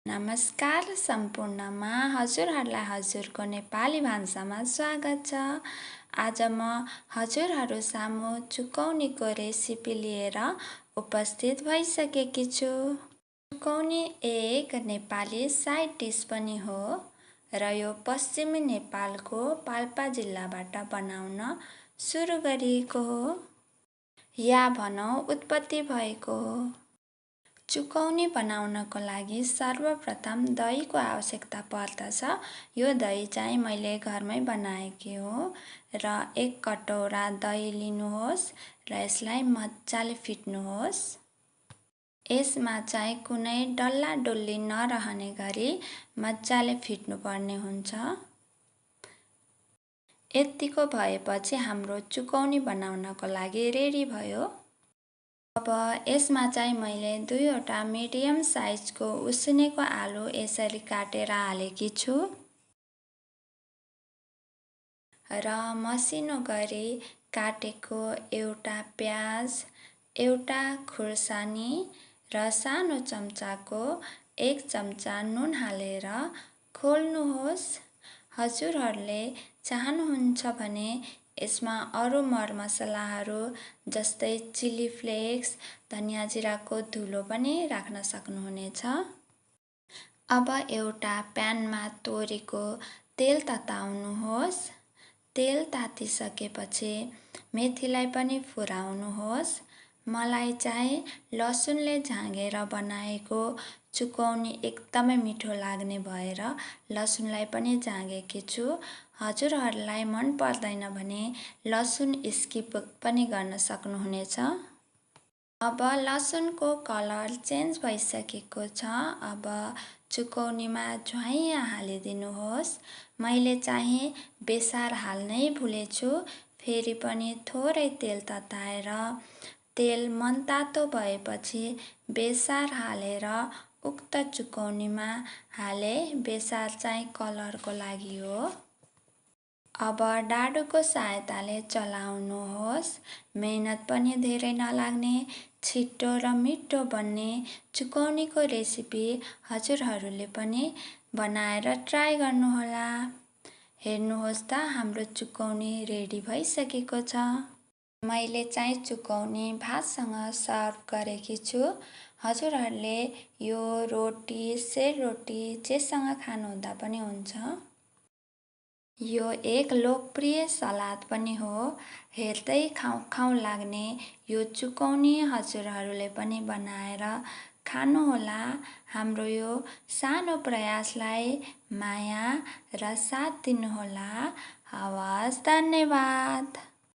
नमस्कार सम्पूर्णमा हजुरहरूलाई हजुरको नेपाली भान्सामा स्वागत छ। आज म हजुरहरू सामु चुकौनीको रेसिपी लिएर उपस्थित भइसकेकी छु। चुकौनी एक नेपाली साइड डिस पनि हो र यो पश्चिमी नेपालको पाल्पा जिल्लाबाट बनाउन सुरु गरिएको हो या भनौँ उत्पत्ति भएको हो। चुकौनी बनाउनको लागि सर्वप्रथम दहीको आवश्यकता पर्दछ। यो दही चाहिँ मैले घरमै बनाएकी हो र 1 कटौरा दही लिनुहोस् र यसलाई मजाले फिट्नुहोस्। यसमा चाहिँ कुनै डल्ला डुल्ली नरहने गरी मजाले फिट्नुपर्ने हुन्छ। यतिको भएपछि हाम्रो चुकौनी बनाउनको लागि रेडी भयो। अब यसमा चाहिँ मैले 2वटा मिडियम साइजको उसिनेको आलु यसरी काटेर हालेकी छु र मसिनो गरी काटेको एउटा प्याज, एउटा खुर्सानी र सानो चम्चाको 1 चम्चा नुन हालेर खोल्नुहोस्। हजुरहरूले चाहनुहुन्छ भने यसमा अरू मरमसलाहरू जस्तै चिली फ्लेक्स, धनियाँ जिराको धुलो पनि राख्न सक्नुहुनेछ। अब एउटा प्यानमा तोरीको तेल तताउनुहोस्। तेल तातिसकेपछि मेथीलाई पनि फुराउनुहोस्। मलाई चाहिँ लसुनले झाँगेर बनाएको चुकौनी एकदमै मिठो लाग्ने भएर लसुनलाई पनि झाँगेकी छु। हजुरहरूलाई मन पर्दैन भने लसुन स्किप पनि गर्न सक्नुहुनेछ। अब लसुनको कलर चेन्ज भइसकेको छ। अब चुकौनीमा ज्वाइँ हालिदिनुहोस्। मैले चाहिँ बेसार हाल्नै भुलेछु। फेरि पनि थोरै तेल तताएर तेल मनतातो भएपछि बेसार हालेर उक्त चुकौनीमा हाले। बेसार चाहिँ कलरको लागि हो। अब डाडुको सहायताले चलाउनुहोस्। मेहनत पनि धेरै नलाग्ने, छिटो र मिठो बन्ने चुकौनीको रेसिपी हजुरहरूले पनि बनाएर ट्राई गर्नुहोला। हेर्नुहोस् त हाम्रो चुकौनी रेडी भइसकेको छ। मैले चाहिँ चुकौनी भातसँग सर्भ गरेकी छु। हजुरहरूले यो रोटी, सेलरोटी जेसँग खानुहुँदा पनि हुन्छ। यो एक लोकप्रिय सलाद पनि हो। हेर्दै खाउँ खाउँ लाग्ने यो चुकौनी हजुरहरूले पनि बनाएर खानुहोला। हाम्रो यो सानो प्रयासलाई माया र साथ दिनुहोला। हवस्, धन्यवाद।